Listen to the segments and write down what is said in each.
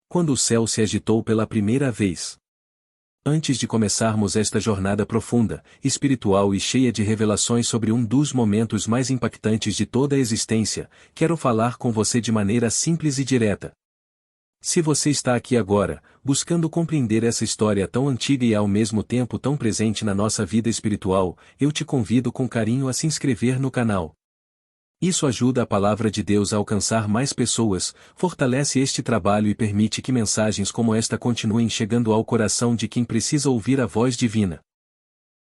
Quando o céu se agitou pela primeira vez. Antes de começarmos esta jornada profunda, espiritual e cheia de revelações sobre um dos momentos mais impactantes de toda a existência, quero falar com você de maneira simples e direta. Se você está aqui agora, buscando compreender essa história tão antiga e ao mesmo tempo tão presente na nossa vida espiritual, eu te convido com carinho a se inscrever no canal. Isso ajuda a palavra de Deus a alcançar mais pessoas, fortalece este trabalho e permite que mensagens como esta continuem chegando ao coração de quem precisa ouvir a voz divina.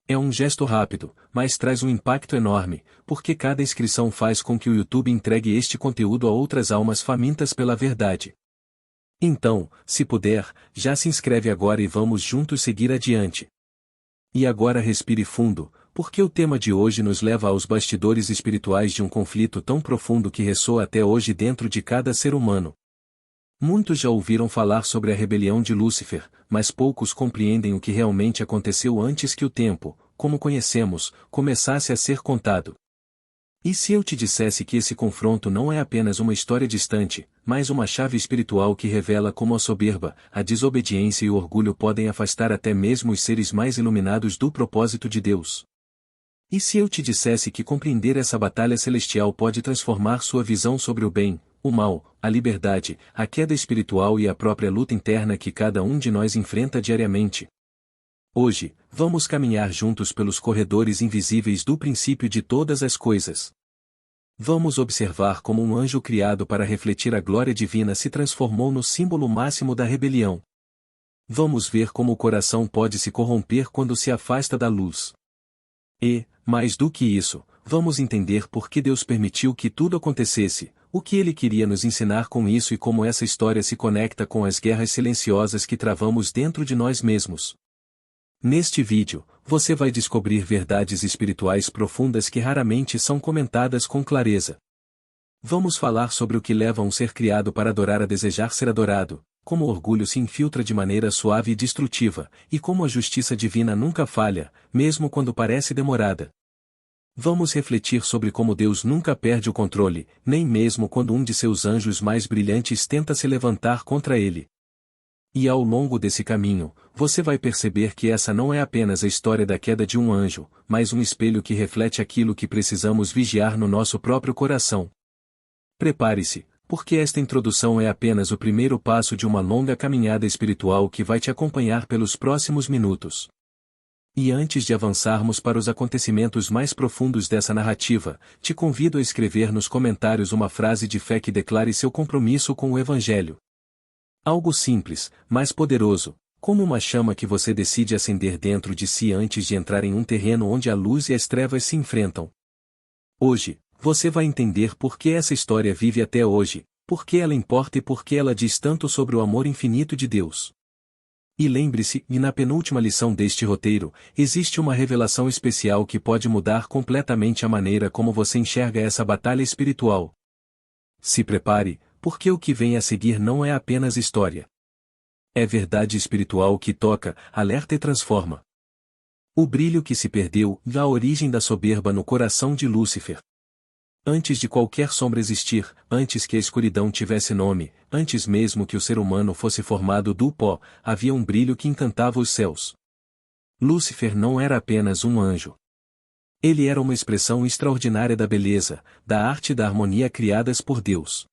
É um gesto rápido, mas traz um impacto enorme, porque cada inscrição faz com que o YouTube entregue este conteúdo a outras almas famintas pela verdade. Então, se puder, já se inscreve agora e vamos juntos seguir adiante. E agora respire fundo, porque o tema de hoje nos leva aos bastidores espirituais de um conflito tão profundo que ressoa até hoje dentro de cada ser humano. Muitos já ouviram falar sobre a rebelião de Lúcifer, mas poucos compreendem o que realmente aconteceu antes que o tempo, como conhecemos, começasse a ser contado. E se eu te dissesse que esse confronto não é apenas uma história distante, mas uma chave espiritual que revela como a soberba, a desobediência e o orgulho podem afastar até mesmo os seres mais iluminados do propósito de Deus? E se eu te dissesse que compreender essa batalha celestial pode transformar sua visão sobre o bem, o mal, a liberdade, a queda espiritual e a própria luta interna que cada um de nós enfrenta diariamente? Hoje, vamos caminhar juntos pelos corredores invisíveis do princípio de todas as coisas. Vamos observar como um anjo criado para refletir a glória divina se transformou no símbolo máximo da rebelião. Vamos ver como o coração pode se corromper quando se afasta da luz. E, mais do que isso, vamos entender por que Deus permitiu que tudo acontecesse, o que Ele queria nos ensinar com isso e como essa história se conecta com as guerras silenciosas que travamos dentro de nós mesmos. Neste vídeo, você vai descobrir verdades espirituais profundas que raramente são comentadas com clareza. Vamos falar sobre o que leva um ser criado para adorar a desejar ser adorado, como o orgulho se infiltra de maneira suave e destrutiva, e como a justiça divina nunca falha, mesmo quando parece demorada. Vamos refletir sobre como Deus nunca perde o controle, nem mesmo quando um de seus anjos mais brilhantes tenta se levantar contra ele. E ao longo desse caminho, você vai perceber que essa não é apenas a história da queda de um anjo, mas um espelho que reflete aquilo que precisamos vigiar no nosso próprio coração. Prepare-se, porque esta introdução é apenas o primeiro passo de uma longa caminhada espiritual que vai te acompanhar pelos próximos minutos. E antes de avançarmos para os acontecimentos mais profundos dessa narrativa, te convido a escrever nos comentários uma frase de fé que declare seu compromisso com o Evangelho. Algo simples, mas poderoso, como uma chama que você decide acender dentro de si antes de entrar em um terreno onde a luz e as trevas se enfrentam. Hoje, você vai entender por que essa história vive até hoje, por que ela importa e por que ela diz tanto sobre o amor infinito de Deus. E lembre-se, e na penúltima lição deste roteiro, existe uma revelação especial que pode mudar completamente a maneira como você enxerga essa batalha espiritual. Se prepare, porque o que vem a seguir não é apenas história. É verdade espiritual que toca, alerta e transforma. O brilho que se perdeu, a origem da soberba no coração de Lúcifer. Antes de qualquer sombra existir, antes que a escuridão tivesse nome, antes mesmo que o ser humano fosse formado do pó, havia um brilho que encantava os céus. Lúcifer não era apenas um anjo. Ele era uma expressão extraordinária da beleza, da arte e da harmonia criadas por Deus.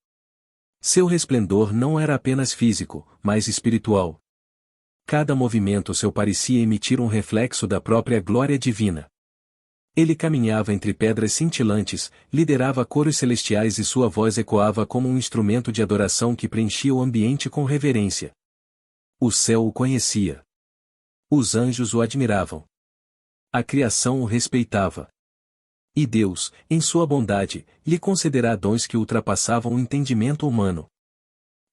Seu resplendor não era apenas físico, mas espiritual. Cada movimento seu parecia emitir um reflexo da própria glória divina. Ele caminhava entre pedras cintilantes, liderava coros celestiais e sua voz ecoava como um instrumento de adoração que preenchia o ambiente com reverência. O céu o conhecia. Os anjos o admiravam. A criação o respeitava. E Deus, em sua bondade, lhe concederá dons que ultrapassavam o entendimento humano.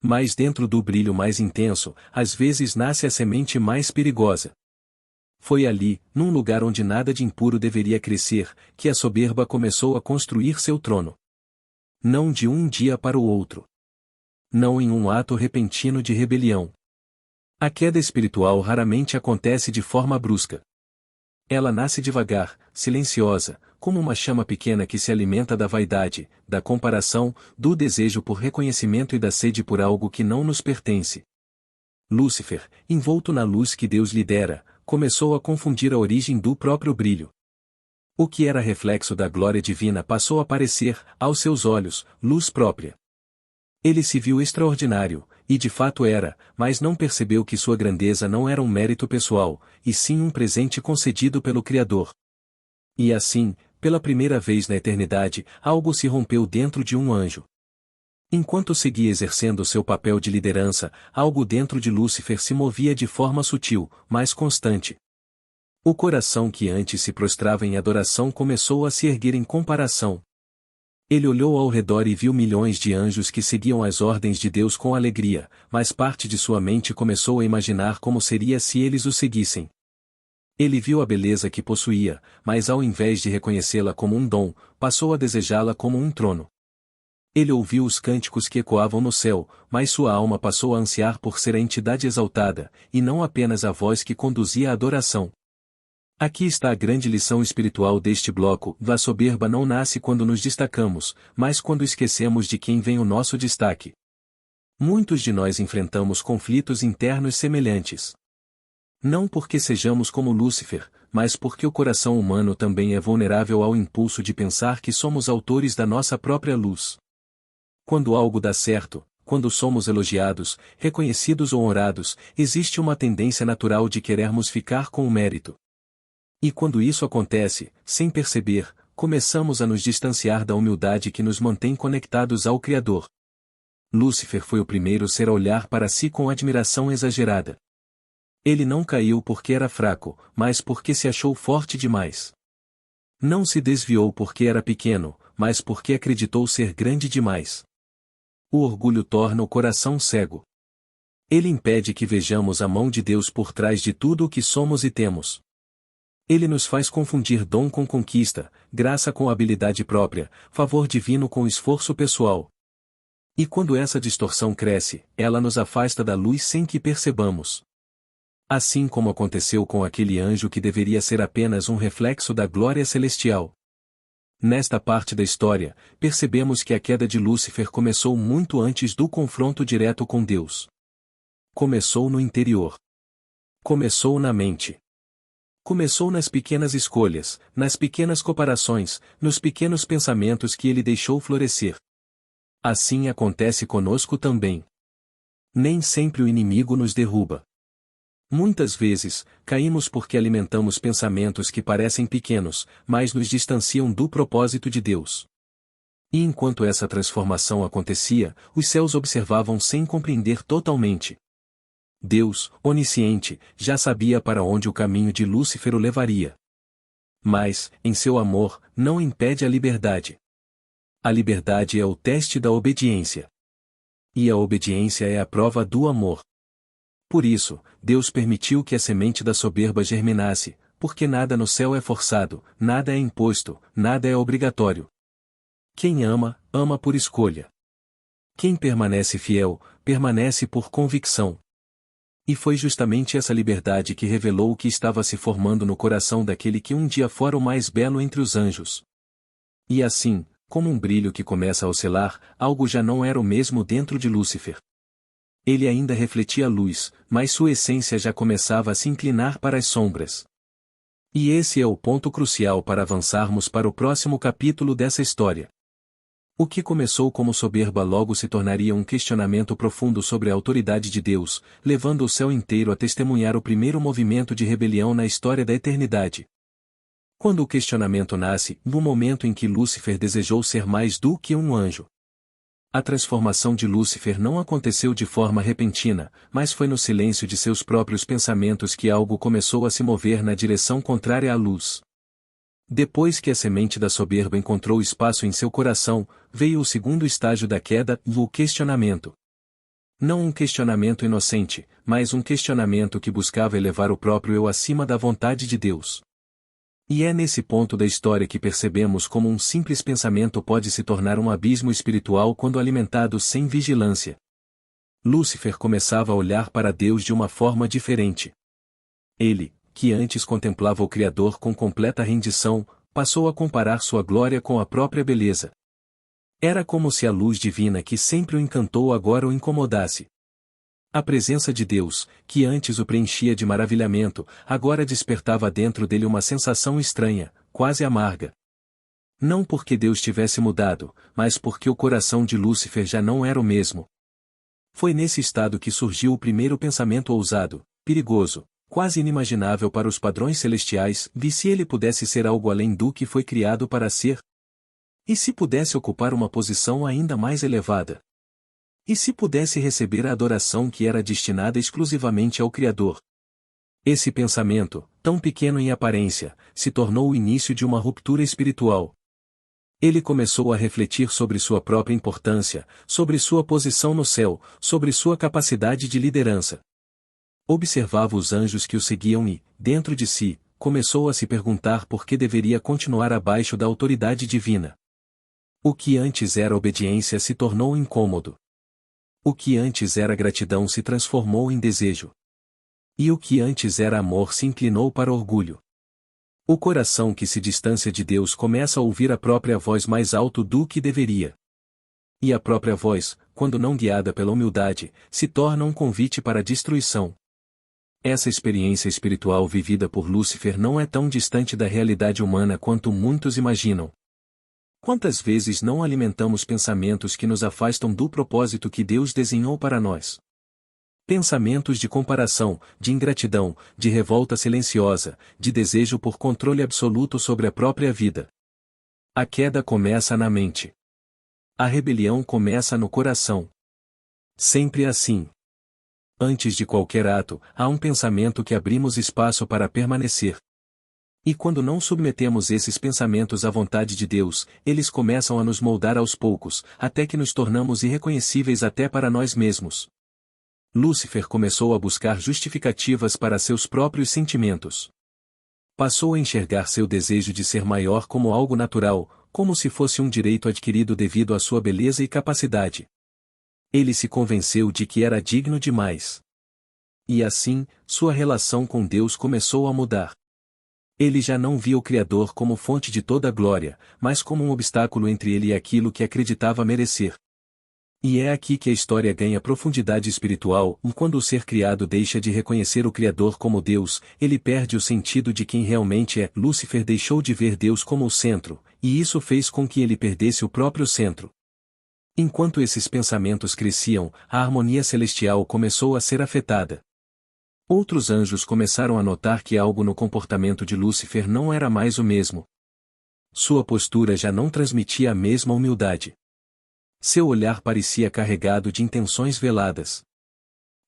Mas dentro do brilho mais intenso, às vezes nasce a semente mais perigosa. Foi ali, num lugar onde nada de impuro deveria crescer, que a soberba começou a construir seu trono. Não de um dia para o outro. Não em um ato repentino de rebelião. A queda espiritual raramente acontece de forma brusca. Ela nasce devagar, silenciosa, como uma chama pequena que se alimenta da vaidade, da comparação, do desejo por reconhecimento e da sede por algo que não nos pertence. Lúcifer, envolto na luz que Deus lhe dera, começou a confundir a origem do próprio brilho. O que era reflexo da glória divina passou a parecer, aos seus olhos, luz própria. Ele se viu extraordinário, e de fato era, mas não percebeu que sua grandeza não era um mérito pessoal, e sim um presente concedido pelo Criador. E assim, pela primeira vez na eternidade, algo se rompeu dentro de um anjo. Enquanto seguia exercendo seu papel de liderança, algo dentro de Lúcifer se movia de forma sutil, mas constante. O coração que antes se prostrava em adoração começou a se erguer em comparação. Ele olhou ao redor e viu milhões de anjos que seguiam as ordens de Deus com alegria, mas parte de sua mente começou a imaginar como seria se eles o seguissem. Ele viu a beleza que possuía, mas ao invés de reconhecê-la como um dom, passou a desejá-la como um trono. Ele ouviu os cânticos que ecoavam no céu, mas sua alma passou a ansiar por ser a entidade exaltada, e não apenas a voz que conduzia a adoração. Aqui está a grande lição espiritual deste bloco: a soberba não nasce quando nos destacamos, mas quando esquecemos de quem vem o nosso destaque. Muitos de nós enfrentamos conflitos internos semelhantes. Não porque sejamos como Lúcifer, mas porque o coração humano também é vulnerável ao impulso de pensar que somos autores da nossa própria luz. Quando algo dá certo, quando somos elogiados, reconhecidos ou honrados, existe uma tendência natural de querermos ficar com o mérito. E quando isso acontece, sem perceber, começamos a nos distanciar da humildade que nos mantém conectados ao Criador. Lúcifer foi o primeiro ser a olhar para si com admiração exagerada. Ele não caiu porque era fraco, mas porque se achou forte demais. Não se desviou porque era pequeno, mas porque acreditou ser grande demais. O orgulho torna o coração cego. Ele impede que vejamos a mão de Deus por trás de tudo o que somos e temos. Ele nos faz confundir dom com conquista, graça com habilidade própria, favor divino com esforço pessoal. E quando essa distorção cresce, ela nos afasta da luz sem que percebamos. Assim como aconteceu com aquele anjo que deveria ser apenas um reflexo da glória celestial. Nesta parte da história, percebemos que a queda de Lúcifer começou muito antes do confronto direto com Deus. Começou no interior. Começou na mente. Começou nas pequenas escolhas, nas pequenas comparações, nos pequenos pensamentos que ele deixou florescer. Assim acontece conosco também. Nem sempre o inimigo nos derruba. Muitas vezes, caímos porque alimentamos pensamentos que parecem pequenos, mas nos distanciam do propósito de Deus. E enquanto essa transformação acontecia, os céus observavam sem compreender totalmente. Deus, onisciente, já sabia para onde o caminho de Lúcifer o levaria. Mas, em seu amor, não impede a liberdade. A liberdade é o teste da obediência. E a obediência é a prova do amor. Por isso, Deus permitiu que a semente da soberba germinasse, porque nada no céu é forçado, nada é imposto, nada é obrigatório. Quem ama, ama por escolha. Quem permanece fiel, permanece por convicção. E foi justamente essa liberdade que revelou o que estava se formando no coração daquele que um dia fora o mais belo entre os anjos. E assim, como um brilho que começa a oscilar, algo já não era o mesmo dentro de Lúcifer. Ele ainda refletia a luz, mas sua essência já começava a se inclinar para as sombras. E esse é o ponto crucial para avançarmos para o próximo capítulo dessa história. O que começou como soberba logo se tornaria um questionamento profundo sobre a autoridade de Deus, levando o céu inteiro a testemunhar o primeiro movimento de rebelião na história da eternidade. Quando o questionamento nasce, no momento em que Lúcifer desejou ser mais do que um anjo. A transformação de Lúcifer não aconteceu de forma repentina, mas foi no silêncio de seus próprios pensamentos que algo começou a se mover na direção contrária à luz. Depois que a semente da soberba encontrou espaço em seu coração, veio o segundo estágio da queda, o questionamento. Não um questionamento inocente, mas um questionamento que buscava elevar o próprio eu acima da vontade de Deus. E é nesse ponto da história que percebemos como um simples pensamento pode se tornar um abismo espiritual quando alimentado sem vigilância. Lúcifer começava a olhar para Deus de uma forma diferente. Ele, que antes contemplava o Criador com completa rendição, passou a comparar sua glória com a própria beleza. Era como se a luz divina que sempre o encantou agora o incomodasse. A presença de Deus, que antes o preenchia de maravilhamento, agora despertava dentro dele uma sensação estranha, quase amarga. Não porque Deus tivesse mudado, mas porque o coração de Lúcifer já não era o mesmo. Foi nesse estado que surgiu o primeiro pensamento ousado, perigoso, quase inimaginável para os padrões celestiais, de se ele pudesse ser algo além do que foi criado para ser? E se pudesse ocupar uma posição ainda mais elevada? E se pudesse receber a adoração que era destinada exclusivamente ao Criador? Esse pensamento, tão pequeno em aparência, se tornou o início de uma ruptura espiritual. Ele começou a refletir sobre sua própria importância, sobre sua posição no céu, sobre sua capacidade de liderança. Observava os anjos que o seguiam e, dentro de si, começou a se perguntar por que deveria continuar abaixo da autoridade divina. O que antes era obediência se tornou incômodo. O que antes era gratidão se transformou em desejo. E o que antes era amor se inclinou para orgulho. O coração que se distancia de Deus começa a ouvir a própria voz mais alto do que deveria. E a própria voz, quando não guiada pela humildade, se torna um convite para a destruição. Essa experiência espiritual vivida por Lúcifer não é tão distante da realidade humana quanto muitos imaginam. Quantas vezes não alimentamos pensamentos que nos afastam do propósito que Deus desenhou para nós? Pensamentos de comparação, de ingratidão, de revolta silenciosa, de desejo por controle absoluto sobre a própria vida. A queda começa na mente. A rebelião começa no coração. Sempre assim. Antes de qualquer ato, há um pensamento que abrimos espaço para permanecer. E quando não submetemos esses pensamentos à vontade de Deus, eles começam a nos moldar aos poucos, até que nos tornamos irreconhecíveis até para nós mesmos. Lúcifer começou a buscar justificativas para seus próprios sentimentos. Passou a enxergar seu desejo de ser maior como algo natural, como se fosse um direito adquirido devido à sua beleza e capacidade. Ele se convenceu de que era digno demais. E assim, sua relação com Deus começou a mudar. Ele já não via o Criador como fonte de toda a glória, mas como um obstáculo entre ele e aquilo que acreditava merecer. E é aqui que a história ganha profundidade espiritual, quando o ser criado deixa de reconhecer o Criador como Deus, ele perde o sentido de quem realmente é. Lúcifer deixou de ver Deus como o centro, e isso fez com que ele perdesse o próprio centro. Enquanto esses pensamentos cresciam, a harmonia celestial começou a ser afetada. Outros anjos começaram a notar que algo no comportamento de Lúcifer não era mais o mesmo. Sua postura já não transmitia a mesma humildade. Seu olhar parecia carregado de intenções veladas.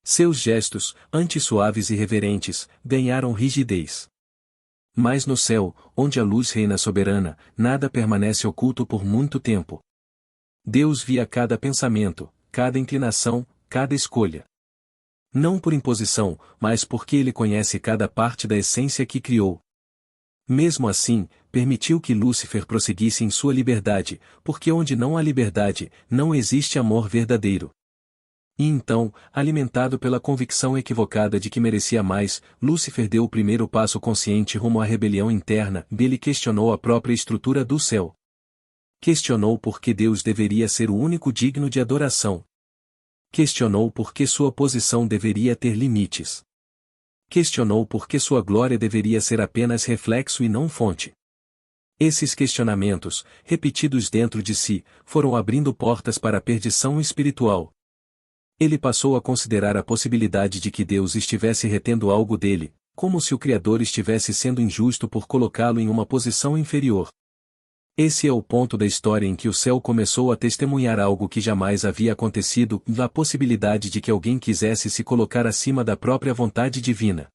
Seus gestos, antes suaves e reverentes, ganharam rigidez. Mas no céu, onde a luz reina soberana, nada permanece oculto por muito tempo. Deus via cada pensamento, cada inclinação, cada escolha. Não por imposição, mas porque ele conhece cada parte da essência que criou. Mesmo assim, permitiu que Lúcifer prosseguisse em sua liberdade, porque onde não há liberdade, não existe amor verdadeiro. E então, alimentado pela convicção equivocada de que merecia mais, Lúcifer deu o primeiro passo consciente rumo à rebelião interna. Ele questionou a própria estrutura do céu. Questionou por que Deus deveria ser o único digno de adoração. Questionou por que sua posição deveria ter limites. Questionou por que sua glória deveria ser apenas reflexo e não fonte. Esses questionamentos, repetidos dentro de si, foram abrindo portas para a perdição espiritual. Ele passou a considerar a possibilidade de que Deus estivesse retendo algo dele, como se o Criador estivesse sendo injusto por colocá-lo em uma posição inferior. Esse é o ponto da história em que o céu começou a testemunhar algo que jamais havia acontecido, a possibilidade de que alguém quisesse se colocar acima da própria vontade divina.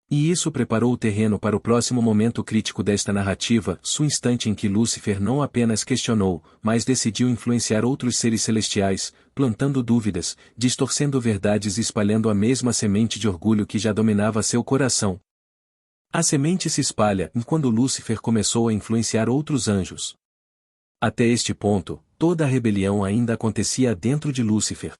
E isso preparou o terreno para o próximo momento crítico desta narrativa, o instante em que Lúcifer não apenas questionou, mas decidiu influenciar outros seres celestiais, plantando dúvidas, distorcendo verdades e espalhando a mesma semente de orgulho que já dominava seu coração. A semente se espalha quando Lúcifer começou a influenciar outros anjos. Até este ponto, toda a rebelião ainda acontecia dentro de Lúcifer.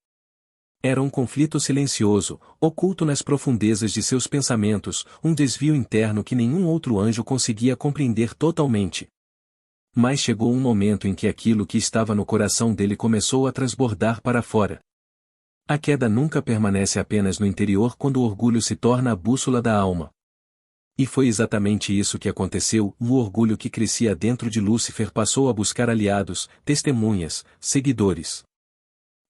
Era um conflito silencioso, oculto nas profundezas de seus pensamentos, um desvio interno que nenhum outro anjo conseguia compreender totalmente. Mas chegou um momento em que aquilo que estava no coração dele começou a transbordar para fora. A queda nunca permanece apenas no interior quando o orgulho se torna a bússola da alma. E foi exatamente isso que aconteceu. O orgulho que crescia dentro de Lúcifer passou a buscar aliados, testemunhas, seguidores.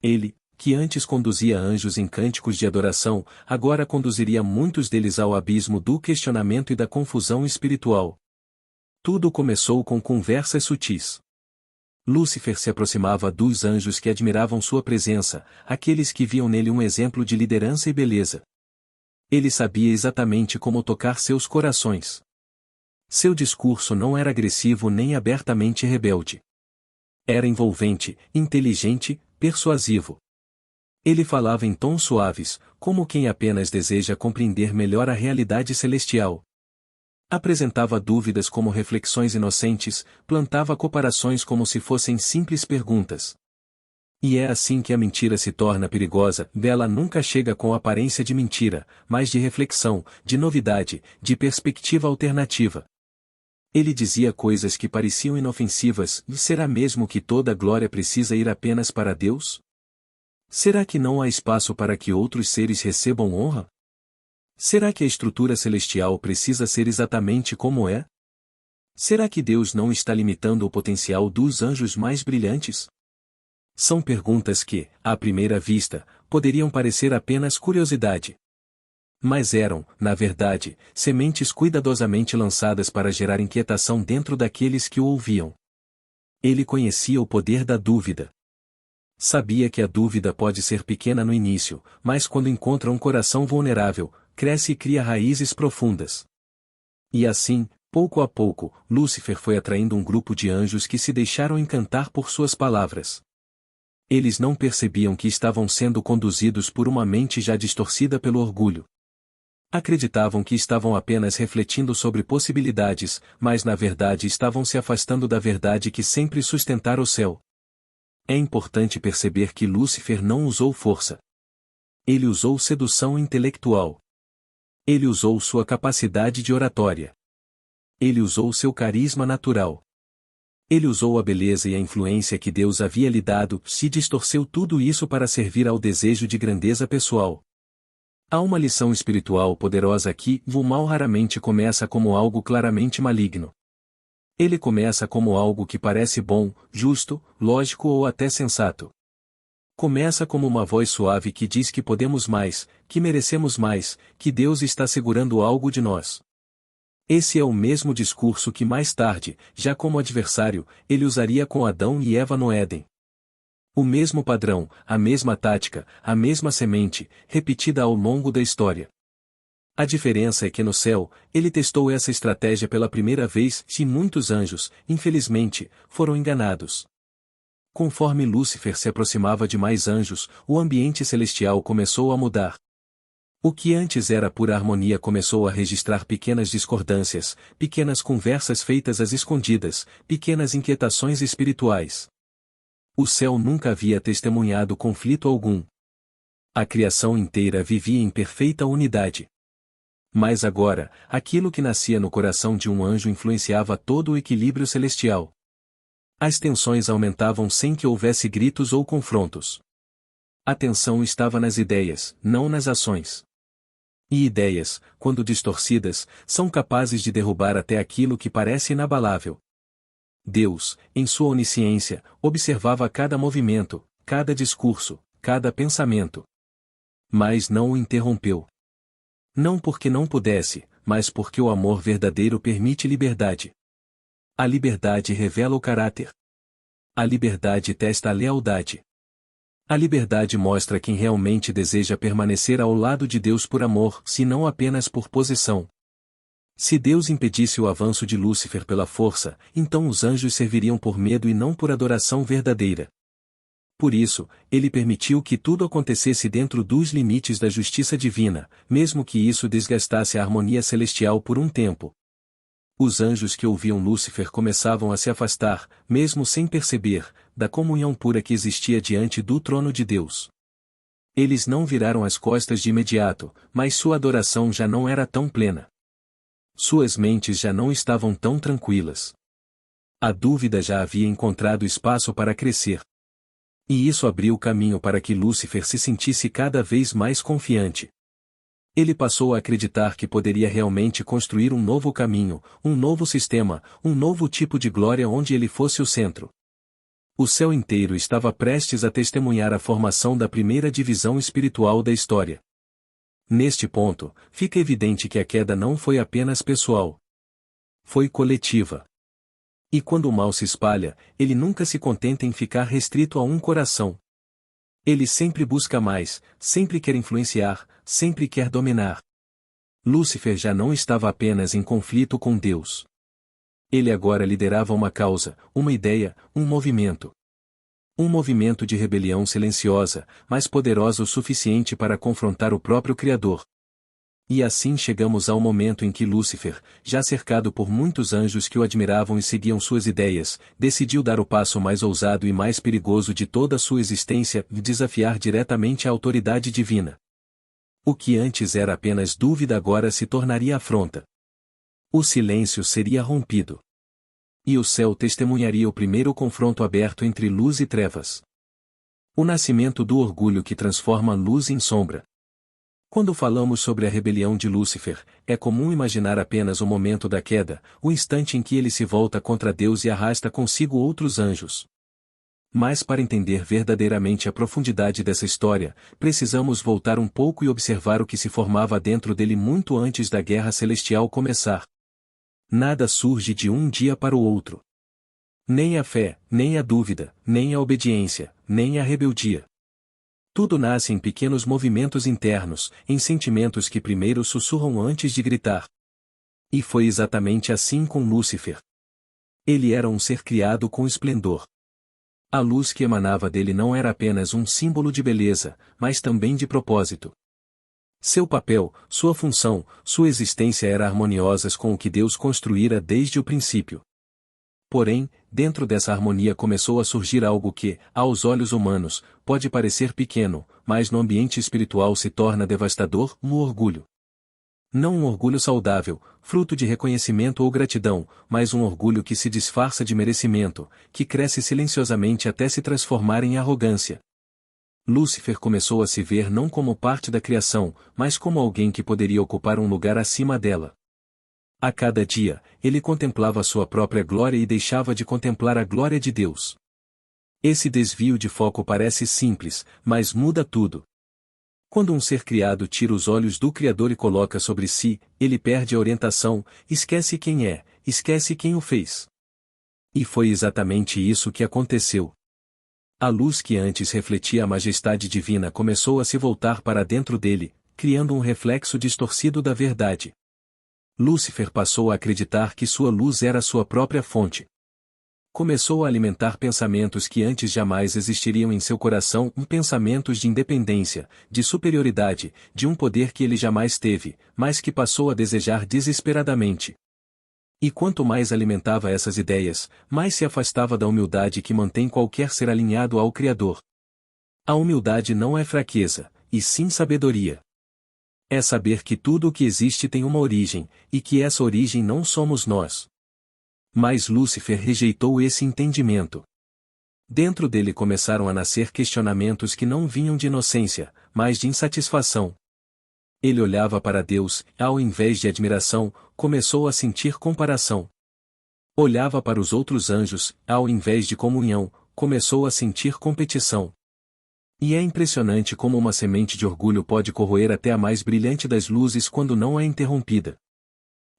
Ele, que antes conduzia anjos em cânticos de adoração, agora conduziria muitos deles ao abismo do questionamento e da confusão espiritual. Tudo começou com conversas sutis. Lúcifer se aproximava dos anjos que admiravam sua presença, aqueles que viam nele um exemplo de liderança e beleza. Ele sabia exatamente como tocar seus corações. Seu discurso não era agressivo nem abertamente rebelde. Era envolvente, inteligente, persuasivo. Ele falava em tons suaves, como quem apenas deseja compreender melhor a realidade celestial. Apresentava dúvidas como reflexões inocentes, plantava comparações como se fossem simples perguntas. E é assim que a mentira se torna perigosa. Ela nunca chega com aparência de mentira, mas de reflexão, de novidade, de perspectiva alternativa. Ele dizia coisas que pareciam inofensivas. E será mesmo que toda glória precisa ir apenas para Deus? Será que não há espaço para que outros seres recebam honra? Será que a estrutura celestial precisa ser exatamente como é? Será que Deus não está limitando o potencial dos anjos mais brilhantes? São perguntas que, à primeira vista, poderiam parecer apenas curiosidade. Mas eram, na verdade, sementes cuidadosamente lançadas para gerar inquietação dentro daqueles que o ouviam. Ele conhecia o poder da dúvida. Sabia que a dúvida pode ser pequena no início, mas quando encontra um coração vulnerável, cresce e cria raízes profundas. E assim, pouco a pouco, Lúcifer foi atraindo um grupo de anjos que se deixaram encantar por suas palavras. Eles não percebiam que estavam sendo conduzidos por uma mente já distorcida pelo orgulho. Acreditavam que estavam apenas refletindo sobre possibilidades, mas na verdade estavam se afastando da verdade que sempre sustentara o céu. É importante perceber que Lúcifer não usou força. Ele usou sedução intelectual. Ele usou sua capacidade de oratória. Ele usou seu carisma natural. Ele usou a beleza e a influência que Deus havia lhe dado, se distorceu tudo isso para servir ao desejo de grandeza pessoal. Há uma lição espiritual poderosa aqui. O mal raramente começa como algo claramente maligno. Ele começa como algo que parece bom, justo, lógico ou até sensato. Começa como uma voz suave que diz que podemos mais, que merecemos mais, que Deus está segurando algo de nós. Esse é o mesmo discurso que mais tarde, já como adversário, ele usaria com Adão e Eva no Éden. O mesmo padrão, a mesma tática, a mesma semente, repetida ao longo da história. A diferença é que no céu, ele testou essa estratégia pela primeira vez e muitos anjos, infelizmente, foram enganados. Conforme Lúcifer se aproximava de mais anjos, o ambiente celestial começou a mudar. O que antes era pura harmonia começou a registrar pequenas discordâncias, pequenas conversas feitas às escondidas, pequenas inquietações espirituais. O céu nunca havia testemunhado conflito algum. A criação inteira vivia em perfeita unidade. Mas agora, aquilo que nascia no coração de um anjo influenciava todo o equilíbrio celestial. As tensões aumentavam sem que houvesse gritos ou confrontos. A tensão estava nas ideias, não nas ações. E ideias, quando distorcidas, são capazes de derrubar até aquilo que parece inabalável. Deus, em sua onisciência, observava cada movimento, cada discurso, cada pensamento. Mas não o interrompeu. Não porque não pudesse, mas porque o amor verdadeiro permite liberdade. A liberdade revela o caráter. A liberdade testa a lealdade. A liberdade mostra quem realmente deseja permanecer ao lado de Deus por amor, se não apenas por posição. Se Deus impedisse o avanço de Lúcifer pela força, então os anjos serviriam por medo e não por adoração verdadeira. Por isso, ele permitiu que tudo acontecesse dentro dos limites da justiça divina, mesmo que isso desgastasse a harmonia celestial por um tempo. Os anjos que ouviam Lúcifer começavam a se afastar, mesmo sem perceber, da comunhão pura que existia diante do trono de Deus. Eles não viraram as costas de imediato, mas sua adoração já não era tão plena. Suas mentes já não estavam tão tranquilas. A dúvida já havia encontrado espaço para crescer. E isso abriu o caminho para que Lúcifer se sentisse cada vez mais confiante. Ele passou a acreditar que poderia realmente construir um novo caminho, um novo sistema, um novo tipo de glória onde ele fosse o centro. O céu inteiro estava prestes a testemunhar a formação da primeira divisão espiritual da história. Neste ponto, fica evidente que a queda não foi apenas pessoal. Foi coletiva. E quando o mal se espalha, ele nunca se contenta em ficar restrito a um coração. Ele sempre busca mais, sempre quer influenciar, sempre quer dominar. Lúcifer já não estava apenas em conflito com Deus. Ele agora liderava uma causa, uma ideia, um movimento. Um movimento de rebelião silenciosa, mas poderosa o suficiente para confrontar o próprio Criador. E assim chegamos ao momento em que Lúcifer, já cercado por muitos anjos que o admiravam e seguiam suas ideias, decidiu dar o passo mais ousado e mais perigoso de toda a sua existência e desafiar diretamente a autoridade divina. O que antes era apenas dúvida agora se tornaria afronta. O silêncio seria rompido. E o céu testemunharia o primeiro confronto aberto entre luz e trevas. O nascimento do orgulho que transforma luz em sombra. Quando falamos sobre a rebelião de Lúcifer, é comum imaginar apenas o momento da queda, o instante em que ele se volta contra Deus e arrasta consigo outros anjos. Mas para entender verdadeiramente a profundidade dessa história, precisamos voltar um pouco e observar o que se formava dentro dele muito antes da guerra celestial começar. Nada surge de um dia para o outro. Nem a fé, nem a dúvida, nem a obediência, nem a rebeldia. Tudo nasce em pequenos movimentos internos, em sentimentos que primeiro sussurram antes de gritar. E foi exatamente assim com Lúcifer. Ele era um ser criado com esplendor. A luz que emanava dele não era apenas um símbolo de beleza, mas também de propósito. Seu papel, sua função, sua existência eram harmoniosas com o que Deus construíra desde o princípio. Porém, dentro dessa harmonia começou a surgir algo que, aos olhos humanos, pode parecer pequeno, mas no ambiente espiritual se torna devastador: o orgulho. Não um orgulho saudável, fruto de reconhecimento ou gratidão, mas um orgulho que se disfarça de merecimento, que cresce silenciosamente até se transformar em arrogância. Lúcifer começou a se ver não como parte da criação, mas como alguém que poderia ocupar um lugar acima dela. A cada dia, ele contemplava sua própria glória e deixava de contemplar a glória de Deus. Esse desvio de foco parece simples, mas muda tudo. Quando um ser criado tira os olhos do Criador e coloca sobre si, ele perde a orientação, esquece quem é, esquece quem o fez. E foi exatamente isso que aconteceu. A luz que antes refletia a majestade divina começou a se voltar para dentro dele, criando um reflexo distorcido da verdade. Lúcifer passou a acreditar que sua luz era sua própria fonte. Começou a alimentar pensamentos que antes jamais existiriam em seu coração, pensamentos de independência, de superioridade, de um poder que ele jamais teve, mas que passou a desejar desesperadamente. E quanto mais alimentava essas ideias, mais se afastava da humildade que mantém qualquer ser alinhado ao Criador. A humildade não é fraqueza, e sim sabedoria. É saber que tudo o que existe tem uma origem, e que essa origem não somos nós. Mas Lúcifer rejeitou esse entendimento. Dentro dele começaram a nascer questionamentos que não vinham de inocência, mas de insatisfação. Ele olhava para Deus, ao invés de admiração, começou a sentir comparação. Olhava para os outros anjos, ao invés de comunhão, começou a sentir competição. E é impressionante como uma semente de orgulho pode corroer até a mais brilhante das luzes quando não é interrompida.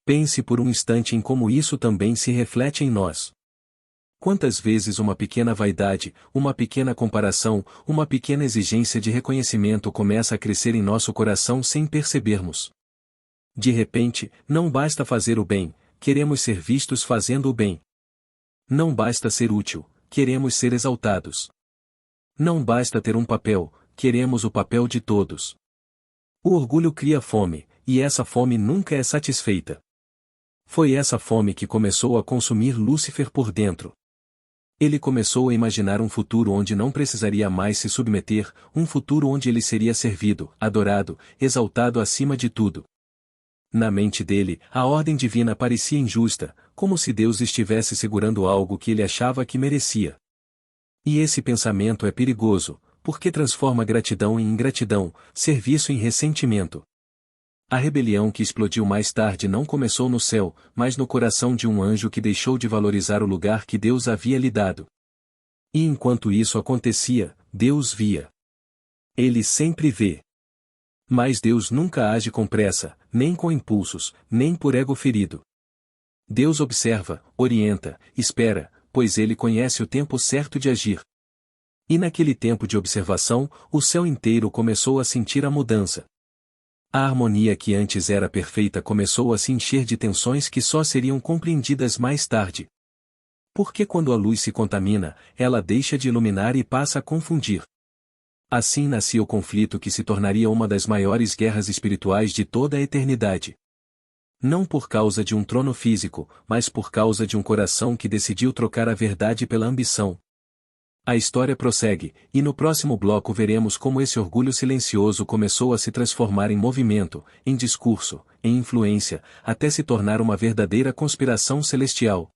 Pense por um instante em como isso também se reflete em nós. Quantas vezes uma pequena vaidade, uma pequena comparação, uma pequena exigência de reconhecimento começa a crescer em nosso coração sem percebermos. De repente, não basta fazer o bem, queremos ser vistos fazendo o bem. Não basta ser útil, queremos ser exaltados. Não basta ter um papel, queremos o papel de todos. O orgulho cria fome, e essa fome nunca é satisfeita. Foi essa fome que começou a consumir Lúcifer por dentro. Ele começou a imaginar um futuro onde não precisaria mais se submeter, um futuro onde ele seria servido, adorado, exaltado acima de tudo. Na mente dele, a ordem divina parecia injusta, como se Deus estivesse segurando algo que ele achava que merecia. E esse pensamento é perigoso, porque transforma gratidão em ingratidão, serviço em ressentimento. A rebelião que explodiu mais tarde não começou no céu, mas no coração de um anjo que deixou de valorizar o lugar que Deus havia lhe dado. E enquanto isso acontecia, Deus via. Ele sempre vê. Mas Deus nunca age com pressa, nem com impulsos, nem por ego ferido. Deus observa, orienta, espera, pois ele conhece o tempo certo de agir. E naquele tempo de observação, o céu inteiro começou a sentir a mudança. A harmonia que antes era perfeita começou a se encher de tensões que só seriam compreendidas mais tarde. Porque quando a luz se contamina, ela deixa de iluminar e passa a confundir. Assim nascia o conflito que se tornaria uma das maiores guerras espirituais de toda a eternidade. Não por causa de um trono físico, mas por causa de um coração que decidiu trocar a verdade pela ambição. A história prossegue, e no próximo bloco veremos como esse orgulho silencioso começou a se transformar em movimento, em discurso, em influência, até se tornar uma verdadeira conspiração celestial.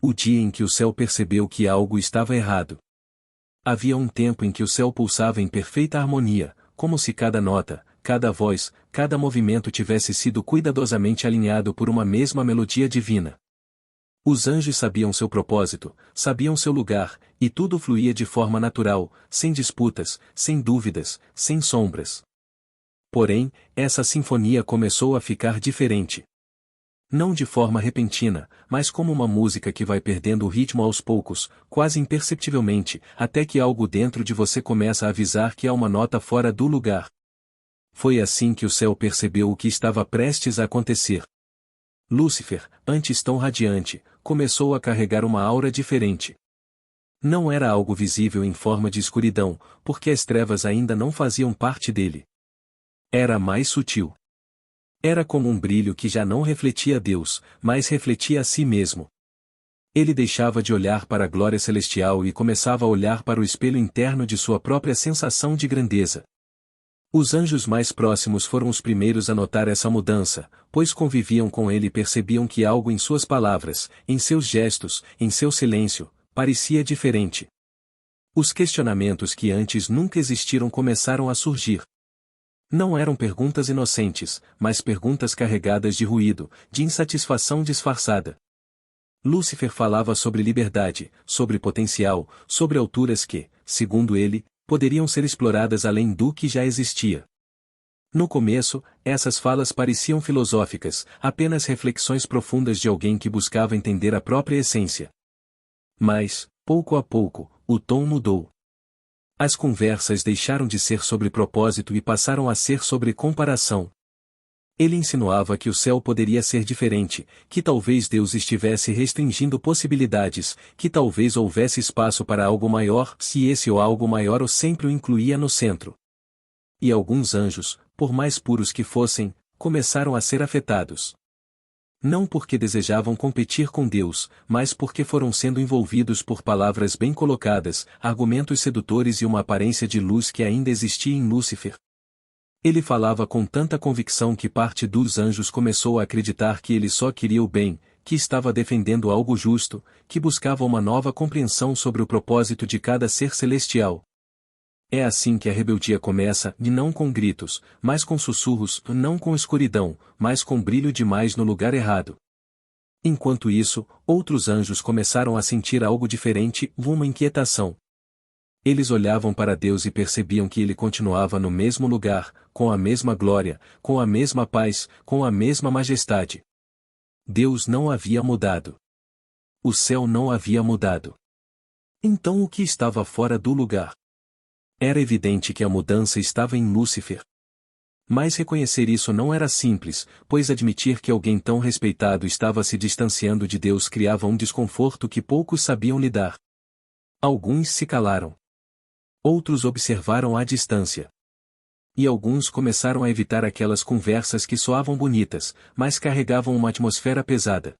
O dia em que o céu percebeu que algo estava errado. Havia um tempo em que o céu pulsava em perfeita harmonia, como se cada nota, cada voz, cada movimento tivesse sido cuidadosamente alinhado por uma mesma melodia divina. Os anjos sabiam seu propósito, sabiam seu lugar, e tudo fluía de forma natural, sem disputas, sem dúvidas, sem sombras. Porém, essa sinfonia começou a ficar diferente. Não de forma repentina, mas como uma música que vai perdendo o ritmo aos poucos, quase imperceptivelmente, até que algo dentro de você começa a avisar que há uma nota fora do lugar. Foi assim que o céu percebeu o que estava prestes a acontecer. Lúcifer, antes tão radiante, começou a carregar uma aura diferente. Não era algo visível em forma de escuridão, porque as trevas ainda não faziam parte dele. Era mais sutil. Era como um brilho que já não refletia Deus, mas refletia a si mesmo. Ele deixava de olhar para a glória celestial e começava a olhar para o espelho interno de sua própria sensação de grandeza. Os anjos mais próximos foram os primeiros a notar essa mudança, pois conviviam com ele e percebiam que algo em suas palavras, em seus gestos, em seu silêncio, parecia diferente. Os questionamentos que antes nunca existiram começaram a surgir. Não eram perguntas inocentes, mas perguntas carregadas de ruído, de insatisfação disfarçada. Lúcifer falava sobre liberdade, sobre potencial, sobre alturas que, segundo ele, poderiam ser exploradas além do que já existia. No começo, essas falas pareciam filosóficas, apenas reflexões profundas de alguém que buscava entender a própria essência. Mas, pouco a pouco, o tom mudou. As conversas deixaram de ser sobre propósito e passaram a ser sobre comparação. Ele insinuava que o céu poderia ser diferente, que talvez Deus estivesse restringindo possibilidades, que talvez houvesse espaço para algo maior, se esse ou algo maior o sempre o incluía no centro. E alguns anjos, por mais puros que fossem, começaram a ser afetados. Não porque desejavam competir com Deus, mas porque foram sendo envolvidos por palavras bem colocadas, argumentos sedutores e uma aparência de luz que ainda existia em Lúcifer. Ele falava com tanta convicção que parte dos anjos começou a acreditar que ele só queria o bem, que estava defendendo algo justo, que buscava uma nova compreensão sobre o propósito de cada ser celestial. É assim que a rebeldia começa, e não com gritos, mas com sussurros, não com escuridão, mas com brilho demais no lugar errado. Enquanto isso, outros anjos começaram a sentir algo diferente, uma inquietação. Eles olhavam para Deus e percebiam que ele continuava no mesmo lugar, com a mesma glória, com a mesma paz, com a mesma majestade. Deus não havia mudado. O céu não havia mudado. Então o que estava fora do lugar? Era evidente que a mudança estava em Lúcifer. Mas reconhecer isso não era simples, pois admitir que alguém tão respeitado estava se distanciando de Deus criava um desconforto que poucos sabiam lidar. Alguns se calaram. Outros observaram à distância. E alguns começaram a evitar aquelas conversas que soavam bonitas, mas carregavam uma atmosfera pesada.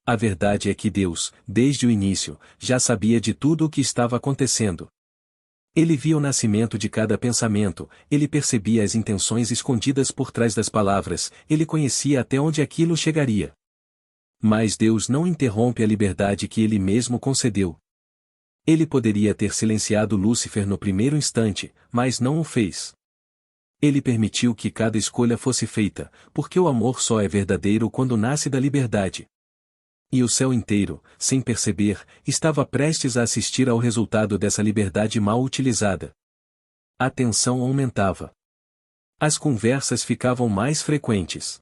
A verdade é que Deus, desde o início, já sabia de tudo o que estava acontecendo. Ele via o nascimento de cada pensamento, ele percebia as intenções escondidas por trás das palavras, ele conhecia até onde aquilo chegaria. Mas Deus não interrompe a liberdade que ele mesmo concedeu. Ele poderia ter silenciado Lúcifer no primeiro instante, mas não o fez. Ele permitiu que cada escolha fosse feita, porque o amor só é verdadeiro quando nasce da liberdade. E o céu inteiro, sem perceber, estava prestes a assistir ao resultado dessa liberdade mal utilizada. A tensão aumentava. As conversas ficavam mais frequentes.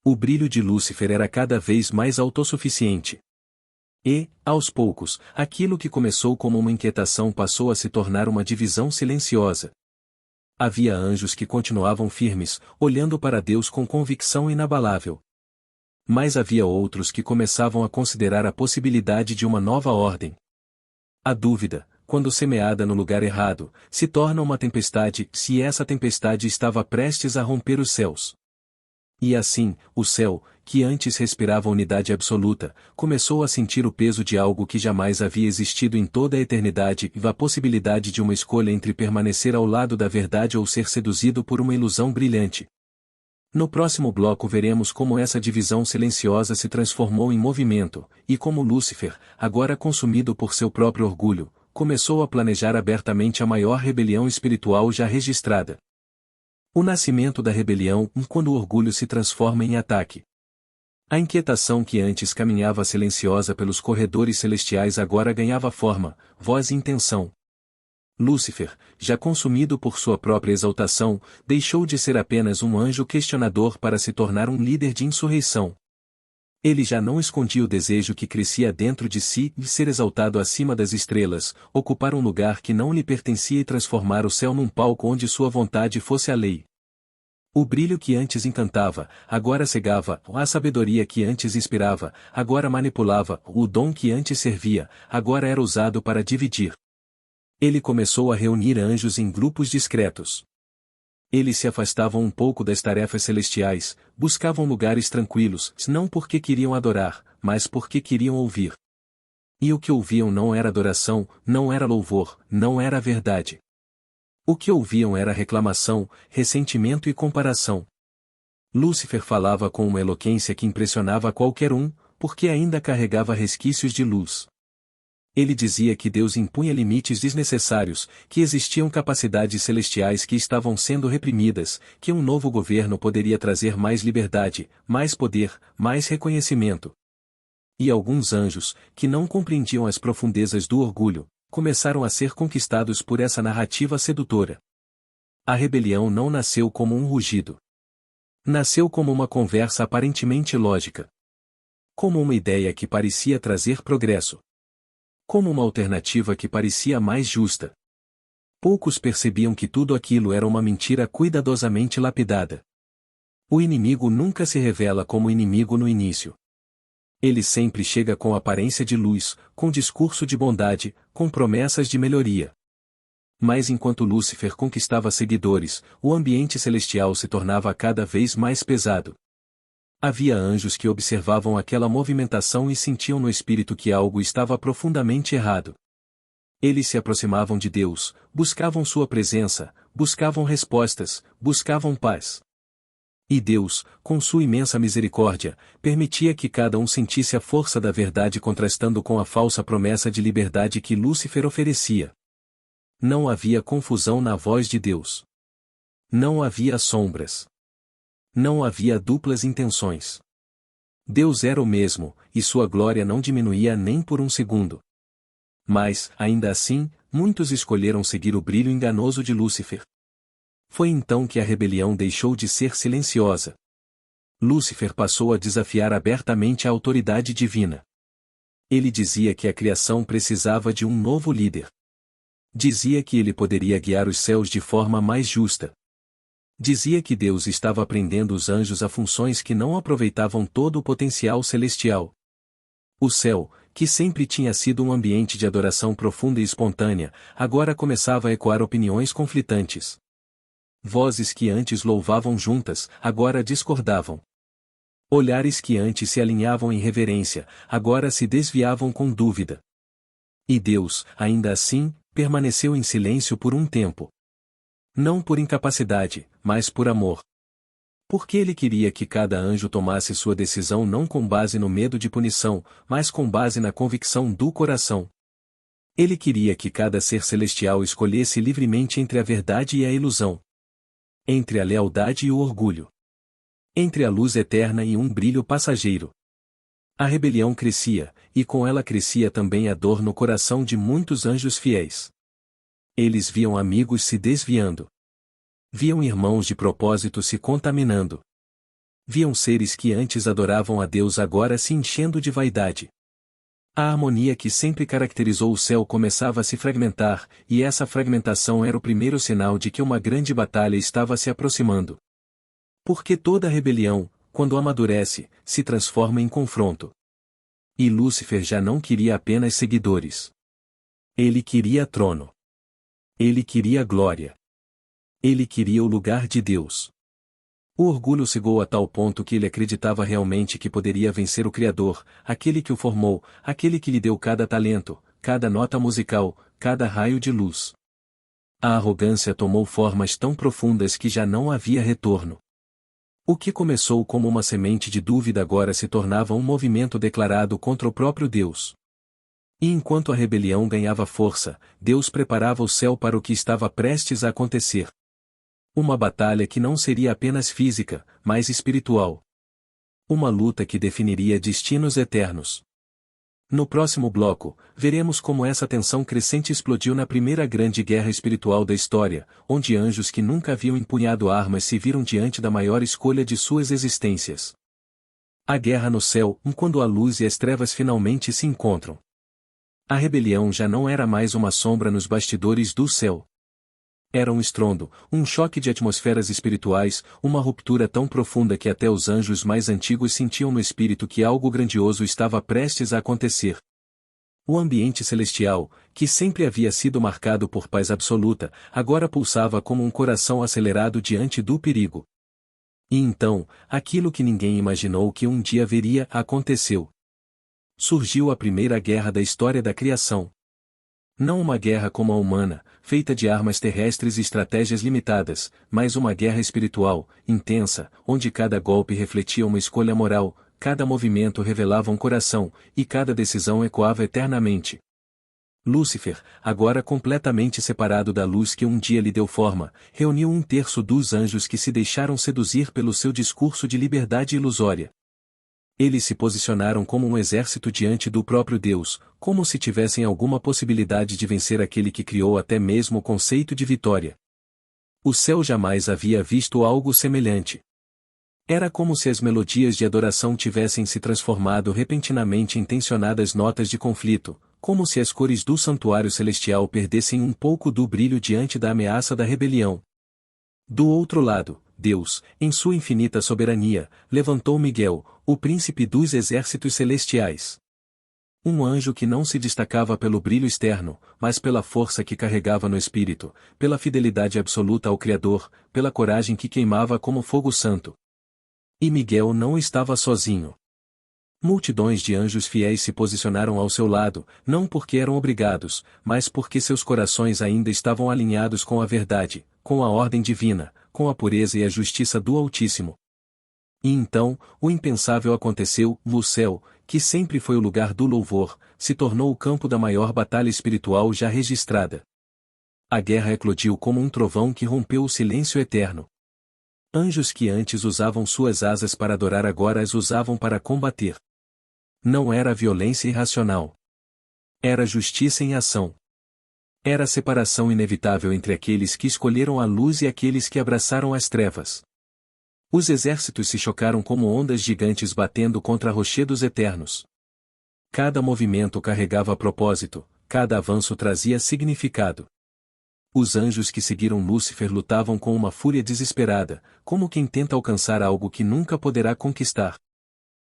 O brilho de Lúcifer era cada vez mais autossuficiente. E, aos poucos, aquilo que começou como uma inquietação passou a se tornar uma divisão silenciosa. Havia anjos que continuavam firmes, olhando para Deus com convicção inabalável. Mas havia outros que começavam a considerar a possibilidade de uma nova ordem. A dúvida, quando semeada no lugar errado, se torna uma tempestade, se essa tempestade estava prestes a romper os céus. E assim, o céu, que antes respirava unidade absoluta, começou a sentir o peso de algo que jamais havia existido em toda a eternidade e a possibilidade de uma escolha entre permanecer ao lado da verdade ou ser seduzido por uma ilusão brilhante. No próximo bloco veremos como essa divisão silenciosa se transformou em movimento, e como Lúcifer, agora consumido por seu próprio orgulho, começou a planejar abertamente a maior rebelião espiritual já registrada. O nascimento da rebelião quando o orgulho se transforma em ataque. A inquietação que antes caminhava silenciosa pelos corredores celestiais agora ganhava forma, voz e intenção. Lúcifer, já consumido por sua própria exaltação, deixou de ser apenas um anjo questionador para se tornar um líder de insurreição. Ele já não escondia o desejo que crescia dentro de si de ser exaltado acima das estrelas, ocupar um lugar que não lhe pertencia e transformar o céu num palco onde sua vontade fosse a lei. O brilho que antes encantava, agora cegava, a sabedoria que antes inspirava, agora manipulava, o dom que antes servia, agora era usado para dividir. Ele começou a reunir anjos em grupos discretos. Eles se afastavam um pouco das tarefas celestiais, buscavam lugares tranquilos, não porque queriam adorar, mas porque queriam ouvir. E o que ouviam não era adoração, não era louvor, não era a verdade. O que ouviam era reclamação, ressentimento e comparação. Lúcifer falava com uma eloquência que impressionava qualquer um, porque ainda carregava resquícios de luz. Ele dizia que Deus impunha limites desnecessários, que existiam capacidades celestiais que estavam sendo reprimidas, que um novo governo poderia trazer mais liberdade, mais poder, mais reconhecimento. E alguns anjos, que não compreendiam as profundezas do orgulho, começaram a ser conquistados por essa narrativa sedutora. A rebelião não nasceu como um rugido. Nasceu como uma conversa aparentemente lógica. Como uma ideia que parecia trazer progresso. Como uma alternativa que parecia mais justa. Poucos percebiam que tudo aquilo era uma mentira cuidadosamente lapidada. O inimigo nunca se revela como inimigo no início. Ele sempre chega com aparência de luz, com discurso de bondade, com promessas de melhoria. Mas enquanto Lúcifer conquistava seguidores, o ambiente celestial se tornava cada vez mais pesado. Havia anjos que observavam aquela movimentação e sentiam no espírito que algo estava profundamente errado. Eles se aproximavam de Deus, buscavam sua presença, buscavam respostas, buscavam paz. E Deus, com sua imensa misericórdia, permitia que cada um sentisse a força da verdade contrastando com a falsa promessa de liberdade que Lúcifer oferecia. Não havia confusão na voz de Deus. Não havia sombras. Não havia duplas intenções. Deus era o mesmo, e sua glória não diminuía nem por um segundo. Mas, ainda assim, muitos escolheram seguir o brilho enganoso de Lúcifer. Foi então que a rebelião deixou de ser silenciosa. Lúcifer passou a desafiar abertamente a autoridade divina. Ele dizia que a criação precisava de um novo líder. Dizia que ele poderia guiar os céus de forma mais justa. Dizia que Deus estava prendendo os anjos a funções que não aproveitavam todo o potencial celestial. O céu, que sempre tinha sido um ambiente de adoração profunda e espontânea, agora começava a ecoar opiniões conflitantes. Vozes que antes louvavam juntas, agora discordavam. Olhares que antes se alinhavam em reverência, agora se desviavam com dúvida. E Deus, ainda assim, permaneceu em silêncio por um tempo. Não por incapacidade, mas por amor. Porque ele queria que cada anjo tomasse sua decisão não com base no medo de punição, mas com base na convicção do coração. Ele queria que cada ser celestial escolhesse livremente entre a verdade e a ilusão. Entre a lealdade e o orgulho. Entre a luz eterna e um brilho passageiro. A rebelião crescia, e com ela crescia também a dor no coração de muitos anjos fiéis. Eles viam amigos se desviando. Viam irmãos de propósito se contaminando. Viam seres que antes adoravam a Deus agora se enchendo de vaidade. A harmonia que sempre caracterizou o céu começava a se fragmentar, e essa fragmentação era o primeiro sinal de que uma grande batalha estava se aproximando. Porque toda rebelião, quando amadurece, se transforma em confronto. E Lúcifer já não queria apenas seguidores. Ele queria trono. Ele queria glória. Ele queria o lugar de Deus. O orgulho cegou a tal ponto que ele acreditava realmente que poderia vencer o Criador, aquele que o formou, aquele que lhe deu cada talento, cada nota musical, cada raio de luz. A arrogância tomou formas tão profundas que já não havia retorno. O que começou como uma semente de dúvida agora se tornava um movimento declarado contra o próprio Deus. E enquanto a rebelião ganhava força, Deus preparava o céu para o que estava prestes a acontecer. Uma batalha que não seria apenas física, mas espiritual. Uma luta que definiria destinos eternos. No próximo bloco, veremos como essa tensão crescente explodiu na primeira grande guerra espiritual da história, onde anjos que nunca haviam empunhado armas se viram diante da maior escolha de suas existências. A guerra no céu, quando a luz e as trevas finalmente se encontram. A rebelião já não era mais uma sombra nos bastidores do céu. Era um estrondo, um choque de atmosferas espirituais, uma ruptura tão profunda que até os anjos mais antigos sentiam no espírito que algo grandioso estava prestes a acontecer. O ambiente celestial, que sempre havia sido marcado por paz absoluta, agora pulsava como um coração acelerado diante do perigo. E então, aquilo que ninguém imaginou que um dia veria aconteceu. Surgiu a primeira guerra da história da criação. Não uma guerra como a humana, feita de armas terrestres e estratégias limitadas, mas uma guerra espiritual, intensa, onde cada golpe refletia uma escolha moral, cada movimento revelava um coração, e cada decisão ecoava eternamente. Lúcifer, agora completamente separado da luz que um dia lhe deu forma, reuniu um terço dos anjos que se deixaram seduzir pelo seu discurso de liberdade ilusória. Eles se posicionaram como um exército diante do próprio Deus, como se tivessem alguma possibilidade de vencer aquele que criou até mesmo o conceito de vitória. O céu jamais havia visto algo semelhante. Era como se as melodias de adoração tivessem se transformado repentinamente em tensionadas notas de conflito, como se as cores do santuário celestial perdessem um pouco do brilho diante da ameaça da rebelião. Do outro lado, Deus, em sua infinita soberania, levantou Miguel, o príncipe dos exércitos celestiais. Um anjo que não se destacava pelo brilho externo, mas pela força que carregava no espírito, pela fidelidade absoluta ao Criador, pela coragem que queimava como fogo santo. E Miguel não estava sozinho. Multidões de anjos fiéis se posicionaram ao seu lado, não porque eram obrigados, mas porque seus corações ainda estavam alinhados com a verdade, com a ordem divina, com a pureza e a justiça do Altíssimo. E então, o impensável aconteceu, o céu, que sempre foi o lugar do louvor, se tornou o campo da maior batalha espiritual já registrada. A guerra eclodiu como um trovão que rompeu o silêncio eterno. Anjos que antes usavam suas asas para adorar agora as usavam para combater. Não era violência irracional. Era justiça em ação. Era a separação inevitável entre aqueles que escolheram a luz e aqueles que abraçaram as trevas. Os exércitos se chocaram como ondas gigantes batendo contra rochedos eternos. Cada movimento carregava propósito, cada avanço trazia significado. Os anjos que seguiram Lúcifer lutavam com uma fúria desesperada, como quem tenta alcançar algo que nunca poderá conquistar.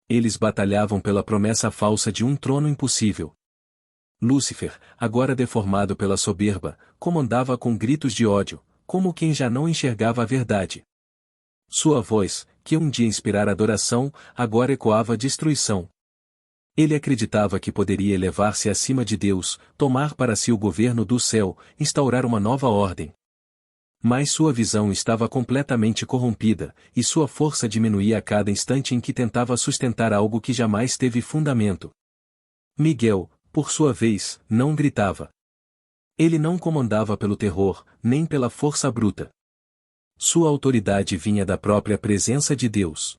Eles batalhavam pela promessa falsa de um trono impossível. Lúcifer, agora deformado pela soberba, comandava com gritos de ódio, como quem já não enxergava a verdade. Sua voz, que um dia inspirara adoração, agora ecoava destruição. Ele acreditava que poderia elevar-se acima de Deus, tomar para si o governo do céu, instaurar uma nova ordem. Mas sua visão estava completamente corrompida, e sua força diminuía a cada instante em que tentava sustentar algo que jamais teve fundamento. Miguel, por sua vez, não gritava. Ele não comandava pelo terror, nem pela força bruta. Sua autoridade vinha da própria presença de Deus.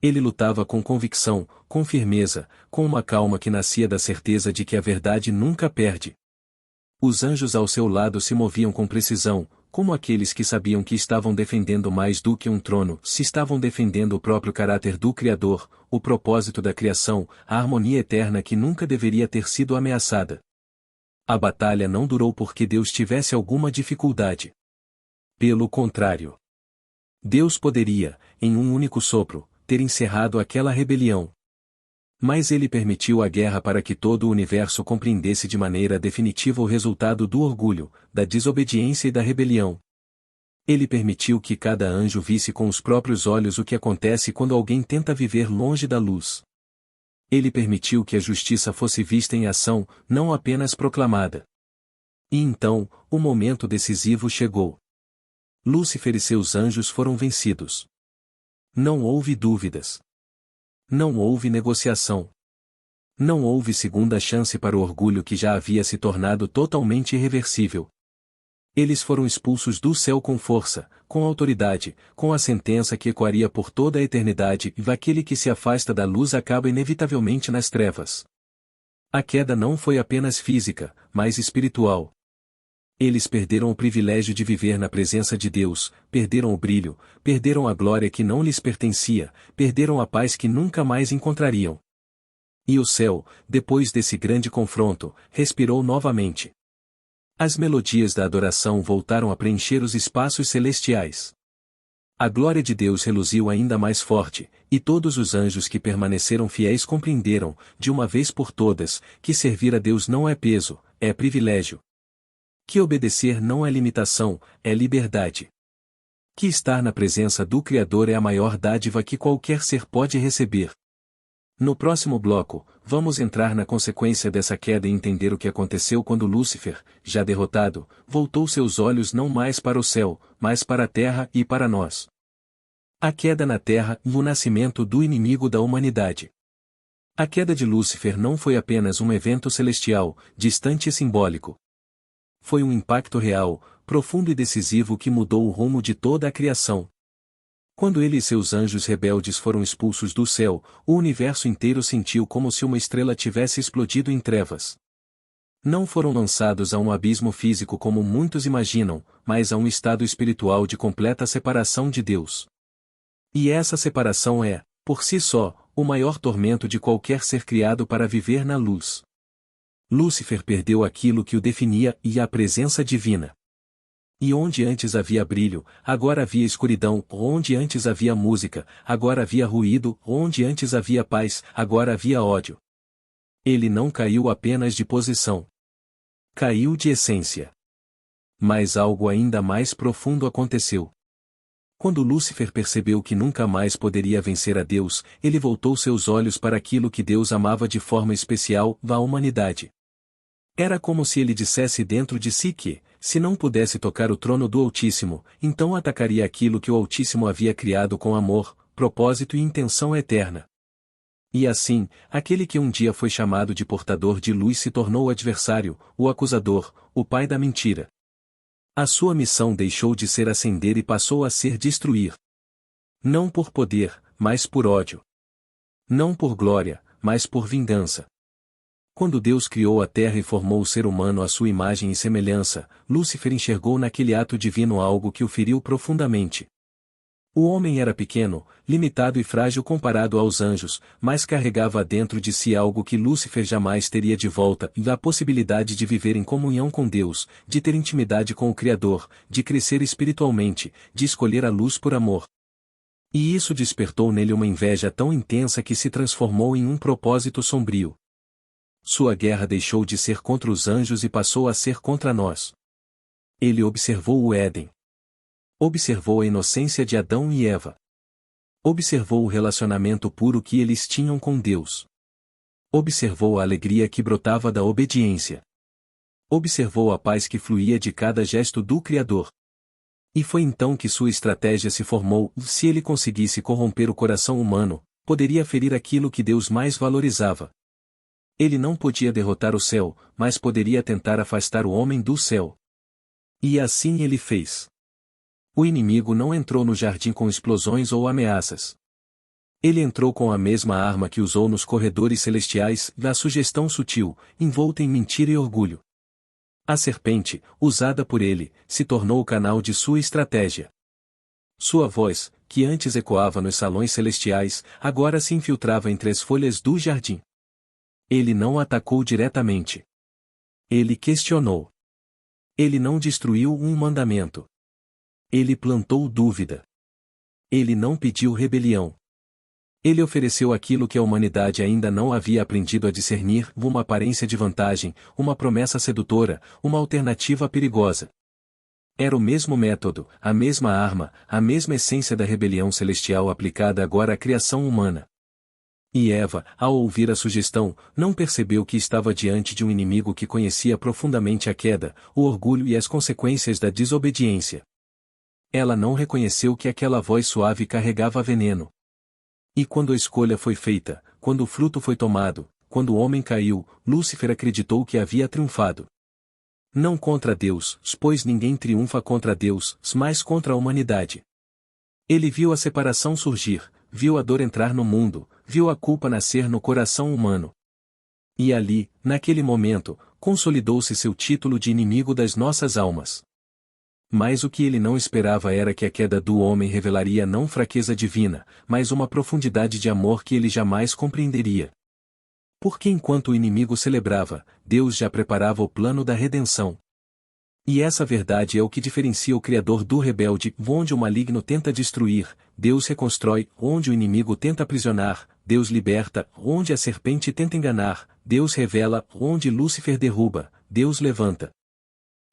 Ele lutava com convicção, com firmeza, com uma calma que nascia da certeza de que a verdade nunca perde. Os anjos ao seu lado se moviam com precisão, como aqueles que sabiam que estavam defendendo mais do que um trono, se estavam defendendo o próprio caráter do Criador, o propósito da criação, a harmonia eterna que nunca deveria ter sido ameaçada. A batalha não durou porque Deus tivesse alguma dificuldade. Pelo contrário. Deus poderia, em um único sopro, ter encerrado aquela rebelião. Mas ele permitiu a guerra para que todo o universo compreendesse de maneira definitiva o resultado do orgulho, da desobediência e da rebelião. Ele permitiu que cada anjo visse com os próprios olhos o que acontece quando alguém tenta viver longe da luz. Ele permitiu que a justiça fosse vista em ação, não apenas proclamada. E então, o momento decisivo chegou. Lúcifer e seus anjos foram vencidos. Não houve dúvidas. Não houve negociação. Não houve segunda chance para o orgulho que já havia se tornado totalmente irreversível. Eles foram expulsos do céu com força, com autoridade, com a sentença que ecoaria por toda a eternidade e aquele que se afasta da luz acaba inevitavelmente nas trevas. A queda não foi apenas física, mas espiritual. Eles perderam o privilégio de viver na presença de Deus, perderam o brilho, perderam a glória que não lhes pertencia, perderam a paz que nunca mais encontrariam. E o céu, depois desse grande confronto, respirou novamente. As melodias da adoração voltaram a preencher os espaços celestiais. A glória de Deus reluziu ainda mais forte, e todos os anjos que permaneceram fiéis compreenderam, de uma vez por todas, que servir a Deus não é peso, é privilégio. Que obedecer não é limitação, é liberdade. Que estar na presença do Criador é a maior dádiva que qualquer ser pode receber. No próximo bloco, vamos entrar na consequência dessa queda e entender o que aconteceu quando Lúcifer, já derrotado, voltou seus olhos não mais para o céu, mas para a terra e para nós. A queda na terra e o nascimento do inimigo da humanidade. A queda de Lúcifer não foi apenas um evento celestial, distante e simbólico. Foi um impacto real, profundo e decisivo que mudou o rumo de toda a criação. Quando ele e seus anjos rebeldes foram expulsos do céu, o universo inteiro sentiu como se uma estrela tivesse explodido em trevas. Não foram lançados a um abismo físico como muitos imaginam, mas a um estado espiritual de completa separação de Deus. E essa separação é, por si só, o maior tormento de qualquer ser criado para viver na luz. Lúcifer perdeu aquilo que o definia e a presença divina. E onde antes havia brilho, agora havia escuridão, onde antes havia música, agora havia ruído, onde antes havia paz, agora havia ódio. Ele não caiu apenas de posição. Caiu de essência. Mas algo ainda mais profundo aconteceu. Quando Lúcifer percebeu que nunca mais poderia vencer a Deus, ele voltou seus olhos para aquilo que Deus amava de forma especial, a humanidade. Era como se ele dissesse dentro de si que, se não pudesse tocar o trono do Altíssimo, então atacaria aquilo que o Altíssimo havia criado com amor, propósito e intenção eterna. E assim, aquele que um dia foi chamado de portador de luz se tornou o adversário, o acusador, o pai da mentira. A sua missão deixou de ser ascender e passou a ser destruir. Não por poder, mas por ódio. Não por glória, mas por vingança. Quando Deus criou a terra e formou o ser humano à sua imagem e semelhança, Lúcifer enxergou naquele ato divino algo que o feriu profundamente. O homem era pequeno, limitado e frágil comparado aos anjos, mas carregava dentro de si algo que Lúcifer jamais teria de volta, a possibilidade de viver em comunhão com Deus, de ter intimidade com o Criador, de crescer espiritualmente, de escolher a luz por amor. E isso despertou nele uma inveja tão intensa que se transformou em um propósito sombrio. Sua guerra deixou de ser contra os anjos e passou a ser contra nós. Ele observou o Éden. Observou a inocência de Adão e Eva. Observou o relacionamento puro que eles tinham com Deus. Observou a alegria que brotava da obediência. Observou a paz que fluía de cada gesto do Criador. E foi então que sua estratégia se formou: se ele conseguisse corromper o coração humano, poderia ferir aquilo que Deus mais valorizava. Ele não podia derrotar o céu, mas poderia tentar afastar o homem do céu. E assim ele fez. O inimigo não entrou no jardim com explosões ou ameaças. Ele entrou com a mesma arma que usou nos corredores celestiais, da sugestão sutil, envolta em mentira e orgulho. A serpente, usada por ele, se tornou o canal de sua estratégia. Sua voz, que antes ecoava nos salões celestiais, agora se infiltrava entre as folhas do jardim. Ele não atacou diretamente. Ele questionou. Ele não destruiu um mandamento. Ele plantou dúvida. Ele não pediu rebelião. Ele ofereceu aquilo que a humanidade ainda não havia aprendido a discernir: uma aparência de vantagem, uma promessa sedutora, uma alternativa perigosa. Era o mesmo método, a mesma arma, a mesma essência da rebelião celestial aplicada agora à criação humana. E Eva, ao ouvir a sugestão, não percebeu que estava diante de um inimigo que conhecia profundamente a queda, o orgulho e as consequências da desobediência. Ela não reconheceu que aquela voz suave carregava veneno. E quando a escolha foi feita, quando o fruto foi tomado, quando o homem caiu, Lúcifer acreditou que havia triunfado. Não contra Deus, pois ninguém triunfa contra Deus, mas contra a humanidade. Ele viu a separação surgir, viu a dor entrar no mundo, viu a culpa nascer no coração humano. E ali, naquele momento, consolidou-se seu título de inimigo das nossas almas. Mas o que ele não esperava era que a queda do homem revelaria não fraqueza divina, mas uma profundidade de amor que ele jamais compreenderia. Porque enquanto o inimigo celebrava, Deus já preparava o plano da redenção. E essa verdade é o que diferencia o Criador do rebelde: onde o maligno tenta destruir, Deus reconstrói; onde o inimigo tenta aprisionar, Deus liberta; onde a serpente tenta enganar, Deus revela; onde Lúcifer derruba, Deus levanta.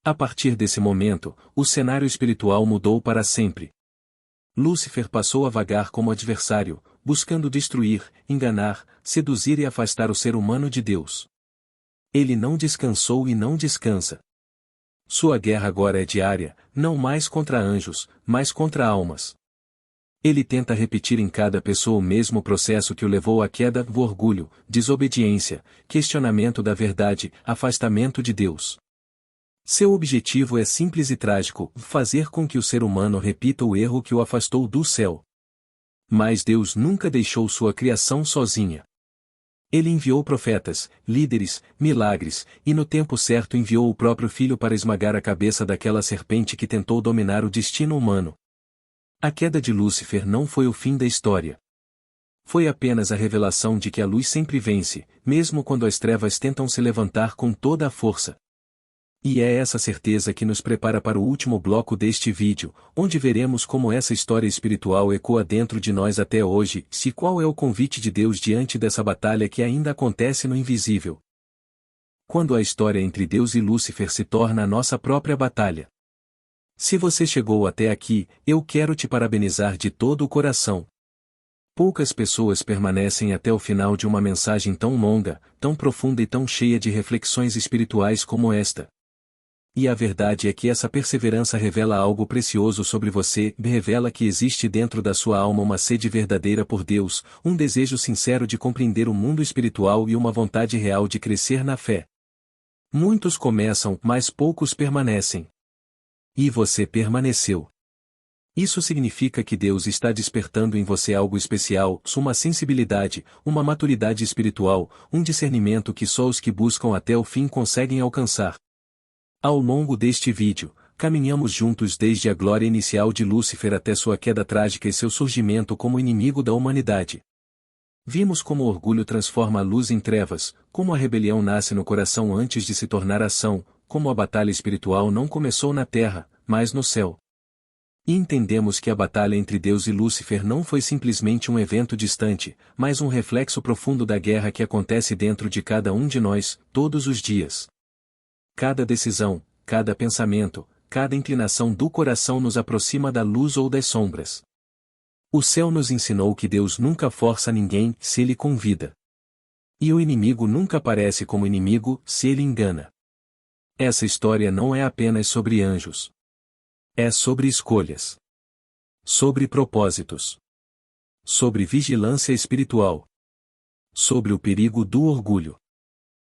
A partir desse momento, o cenário espiritual mudou para sempre. Lúcifer passou a vagar como adversário, buscando destruir, enganar, seduzir e afastar o ser humano de Deus. Ele não descansou e não descansa. Sua guerra agora é diária, não mais contra anjos, mas contra almas. Ele tenta repetir em cada pessoa o mesmo processo que o levou à queda: o orgulho, desobediência, questionamento da verdade, afastamento de Deus. Seu objetivo é simples e trágico: fazer com que o ser humano repita o erro que o afastou do céu. Mas Deus nunca deixou sua criação sozinha. Ele enviou profetas, líderes, milagres, e no tempo certo enviou o próprio Filho para esmagar a cabeça daquela serpente que tentou dominar o destino humano. A queda de Lúcifer não foi o fim da história. Foi apenas a revelação de que a luz sempre vence, mesmo quando as trevas tentam se levantar com toda a força. E é essa certeza que nos prepara para o último bloco deste vídeo, onde veremos como essa história espiritual ecoa dentro de nós até hoje, e qual é o convite de Deus diante dessa batalha que ainda acontece no invisível. Quando a história entre Deus e Lúcifer se torna a nossa própria batalha. Se você chegou até aqui, eu quero te parabenizar de todo o coração. Poucas pessoas permanecem até o final de uma mensagem tão longa, tão profunda e tão cheia de reflexões espirituais como esta. E a verdade é que essa perseverança revela algo precioso sobre você: revela que existe dentro da sua alma uma sede verdadeira por Deus, um desejo sincero de compreender o mundo espiritual e uma vontade real de crescer na fé. Muitos começam, mas poucos permanecem. E você permaneceu. Isso significa que Deus está despertando em você algo especial, uma sensibilidade, uma maturidade espiritual, um discernimento que só os que buscam até o fim conseguem alcançar. Ao longo deste vídeo, caminhamos juntos desde a glória inicial de Lúcifer até sua queda trágica e seu surgimento como inimigo da humanidade. Vimos como o orgulho transforma a luz em trevas, como a rebelião nasce no coração antes de se tornar ação, como a batalha espiritual não começou na terra, mas no céu. E entendemos que a batalha entre Deus e Lúcifer não foi simplesmente um evento distante, mas um reflexo profundo da guerra que acontece dentro de cada um de nós, todos os dias. Cada decisão, cada pensamento, cada inclinação do coração nos aproxima da luz ou das sombras. O céu nos ensinou que Deus nunca força ninguém se Ele convida. E o inimigo nunca aparece como inimigo se ele engana. Essa história não é apenas sobre anjos. É sobre escolhas. Sobre propósitos. Sobre vigilância espiritual. Sobre o perigo do orgulho.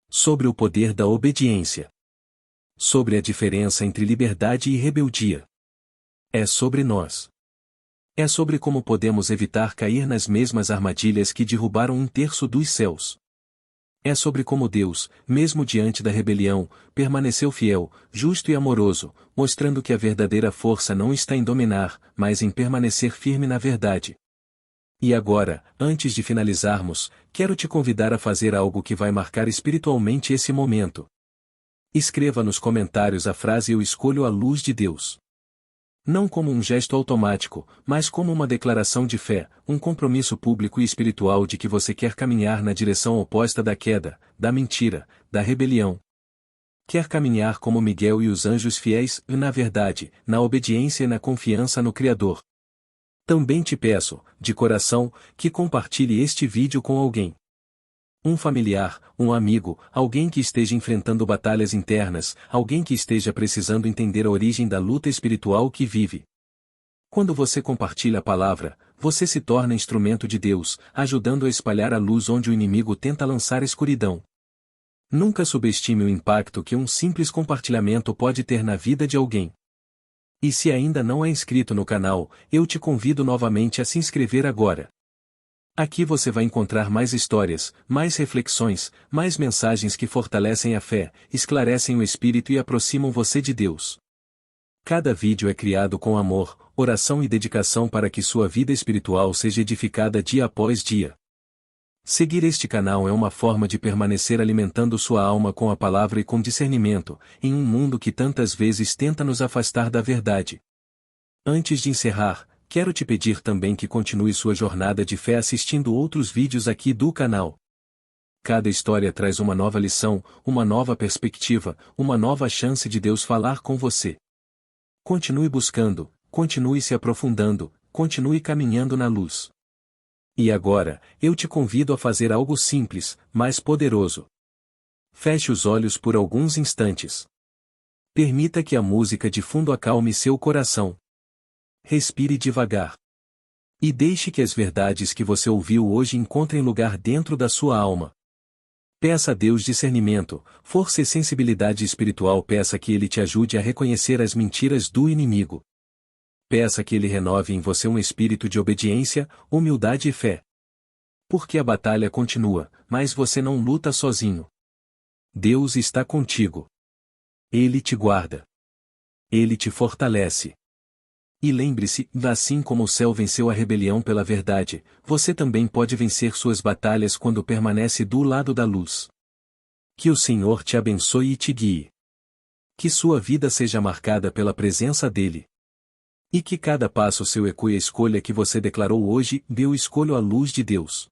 Sobre o poder da obediência. Sobre a diferença entre liberdade e rebeldia. É sobre nós. É sobre como podemos evitar cair nas mesmas armadilhas que derrubaram 1/3 dos céus. É sobre como Deus, mesmo diante da rebelião, permaneceu fiel, justo e amoroso, mostrando que a verdadeira força não está em dominar, mas em permanecer firme na verdade. E agora, antes de finalizarmos, quero te convidar a fazer algo que vai marcar espiritualmente esse momento. Escreva nos comentários a frase "Eu escolho a luz de Deus". Não como um gesto automático, mas como uma declaração de fé, um compromisso público e espiritual de que você quer caminhar na direção oposta da queda, da mentira, da rebelião. Quer caminhar como Miguel e os anjos fiéis, na verdade, na obediência e na confiança no Criador. Também te peço, de coração, que compartilhe este vídeo com alguém. Um familiar, um amigo, alguém que esteja enfrentando batalhas internas, alguém que esteja precisando entender a origem da luta espiritual que vive. Quando você compartilha a palavra, você se torna instrumento de Deus, ajudando a espalhar a luz onde o inimigo tenta lançar escuridão. Nunca subestime o impacto que um simples compartilhamento pode ter na vida de alguém. E se ainda não é inscrito no canal, eu te convido novamente a se inscrever agora. Aqui você vai encontrar mais histórias, mais reflexões, mais mensagens que fortalecem a fé, esclarecem o espírito e aproximam você de Deus. Cada vídeo é criado com amor, oração e dedicação para que sua vida espiritual seja edificada dia após dia. Seguir este canal é uma forma de permanecer alimentando sua alma com a palavra e com discernimento, em um mundo que tantas vezes tenta nos afastar da verdade. Antes de encerrar, quero te pedir também que continue sua jornada de fé assistindo outros vídeos aqui do canal. Cada história traz uma nova lição, uma nova perspectiva, uma nova chance de Deus falar com você. Continue buscando, continue se aprofundando, continue caminhando na luz. E agora, eu te convido a fazer algo simples, mas poderoso. Feche os olhos por alguns instantes. Permita que a música de fundo acalme seu coração. Respire devagar. E deixe que as verdades que você ouviu hoje encontrem lugar dentro da sua alma. Peça a Deus discernimento, força e sensibilidade espiritual. Peça que Ele te ajude a reconhecer as mentiras do inimigo. Peça que Ele renove em você um espírito de obediência, humildade e fé. Porque a batalha continua, mas você não luta sozinho. Deus está contigo. Ele te guarda. Ele te fortalece. E lembre-se, assim como o céu venceu a rebelião pela verdade, você também pode vencer suas batalhas quando permanece do lado da luz. Que o Senhor te abençoe e te guie. Que sua vida seja marcada pela presença dEle. E que cada passo seu ecoe a escolha que você declarou hoje: eu escolho a luz de Deus.